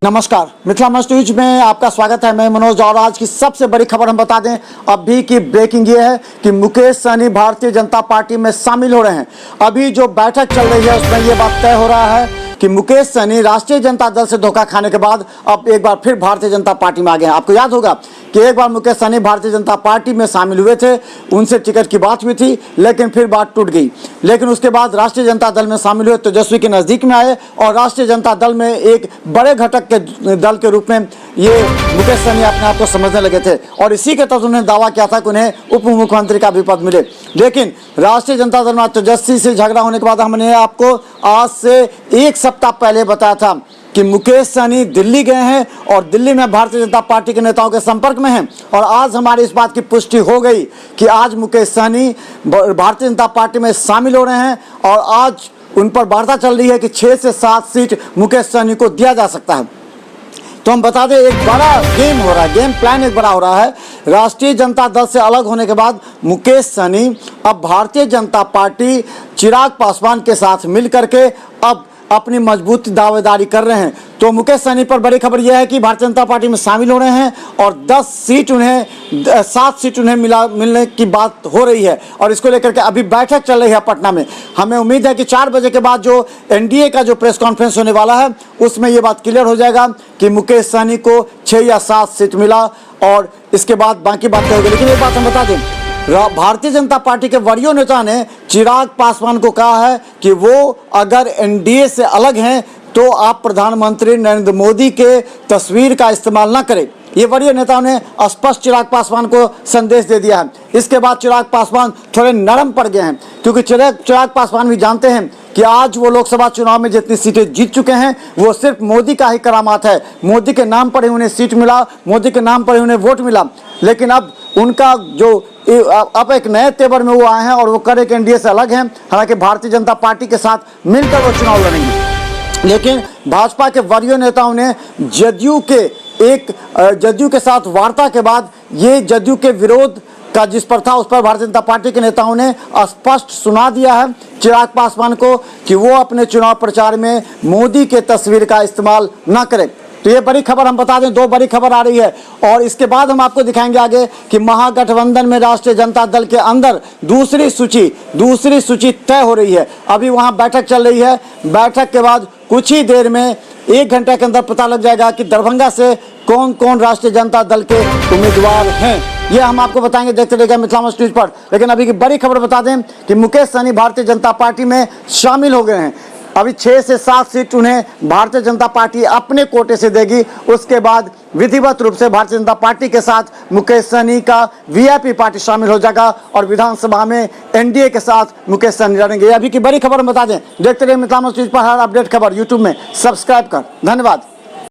नमस्कार, Mithila must news में आपका स्वागत है। मैं मनोज और आज की सबसे बड़ी खबर हम बता दें अभी की ब्रेकिंग ये है कि मुकेश सहनी भारतीय जनता पार्टी में शामिल हो रहे हैं। अभी जो बैठक चल रही है उसमें ये बात तय हो रहा है कि मुकेश सहनी राष्ट्रीय जनता दल से धोखा खाने के बाद अब एक बार फिर भारतीय जनता पार्टी में आ गए हैं। आपको याद होगा कि एक बार मुकेश सहनी भारतीय जनता पार्टी में शामिल हुए थे, उनसे टिकट की बात हुई थी, लेकिन फिर बात टूट गई। लेकिन उसके बाद राष्ट्रीय जनता दल में शामिल हुए, तेजस्वी के नज़दीक में आए और राष्ट्रीय जनता दल में एक बड़े घटक के दल के रूप में ये मुकेश सहनी अपने आप को समझने लगे थे और इसी के तहत उन्होंने दावा किया था कि उन्हें उप मुख्यमंत्री का भी पद मिले। लेकिन राष्ट्रीय जनता दल में तेजस्वी से झगड़ा होने के बाद हमने आपको आज से एक सप्ताह पहले बताया था कि मुकेश सहनी दिल्ली गए हैं और दिल्ली में भारतीय जनता पार्टी के नेताओं के संपर्क में हैं। और आज हमारी इस बात की पुष्टि हो गई कि आज मुकेश सहनी भारतीय जनता पार्टी में शामिल हो रहे हैं और आज उन पर वार्ता चल रही है कि 6 से 7 सीट मुकेश सहनी को दिया जा सकता है। तो हम बता दें एक बड़ा गेम हो रहा है, गेम प्लान एक बड़ा हो रहा है। राष्ट्रीय जनता दल से अलग होने के बाद मुकेश सहनी अब भारतीय जनता पार्टी चिराग पासवान के साथ मिल करके अब अपनी मजबूत दावेदारी कर रहे हैं। तो मुकेश सहनी पर बड़ी खबर यह है कि भारतीय जनता पार्टी में शामिल हो रहे हैं और 7 सीट उन्हें मिलने की बात हो रही है और इसको लेकर के अभी बैठक चल रही है पटना में। हमें उम्मीद है कि 4 बजे के बाद जो एनडीए का जो प्रेस कॉन्फ्रेंस होने वाला है उसमें ये बात क्लियर हो जाएगा कि मुकेश सहनी को 6 या 7 सीट मिला और इसके बाद बाकी बातें होगी। लेकिन एक बात हम बता दें, भारतीय जनता पार्टी के वरीय नेता ने चिराग पासवान को कहा है कि वो अगर एनडीए से अलग हैं तो आप प्रधानमंत्री नरेंद्र मोदी के तस्वीर का इस्तेमाल न करें। ये वरीय नेताओं ने स्पष्ट चिराग पासवान को संदेश दे दिया है। इसके बाद चिराग पासवान थोड़े नरम पड़ गए हैं क्योंकि चिराग पासवान भी जानते हैं कि आज वो लोकसभा चुनाव में जितनी सीटें जीत चुके हैं वो सिर्फ मोदी का ही करामात है। मोदी के नाम पर ही उन्हें सीट मिला, मोदी के नाम पर ही उन्हें वोट मिला। लेकिन अब उनका जो अब एक नए तेवर में वो आए हैं और वो करे कि एनडीए से अलग हैं। हालांकि भारतीय जनता पार्टी के साथ मिलकर वो चुनाव लड़ेंगे। लेकिन भाजपा के वरीय नेताओं ने जदयू के साथ वार्ता के बाद ये जदयू के विरोध का जिस पर था उस पर भारतीय जनता पार्टी के नेताओं ने स्पष्ट सुना दिया है चिराग पासवान को कि वो अपने चुनाव प्रचार में मोदी के तस्वीर का इस्तेमाल न करें। तो ये बड़ी खबर हम बता दें, 2 बड़ी खबर आ रही है और इसके बाद हम आपको दिखाएंगे आगे कि महागठबंधन में राष्ट्रीय जनता दल के अंदर दूसरी सूची तय हो रही है। अभी वहां बैठक चल रही है। बैठक के बाद कुछ ही देर में 1 घंटे के अंदर पता लग जाएगा कि दरभंगा से कौन कौन राष्ट्रीय जनता दल के उम्मीदवार हैं। ये हम आपको बताएंगे, देखते रहिएगा मिथिला मस्ट न्यूज पर। लेकिन अभी की बड़ी खबर बता दें कि मुकेश सहनी भारतीय जनता पार्टी में शामिल हो गए हैं। अभी 6 से 7 सीट उन्हें भारतीय जनता पार्टी अपने कोटे से देगी। उसके बाद विधिवत रूप से भारतीय जनता पार्टी के साथ मुकेश सहनी का वीआईपी पार्टी शामिल हो जाएगा और विधानसभा में एनडीए के साथ मुकेश सहनी लड़ेंगे। अभी की बड़ी खबर बता दें, देखते रहिए मिथिला मस्ट न्यूज पर हर अपडेट खबर यूट्यूब में सब्सक्राइब कर। धन्यवाद।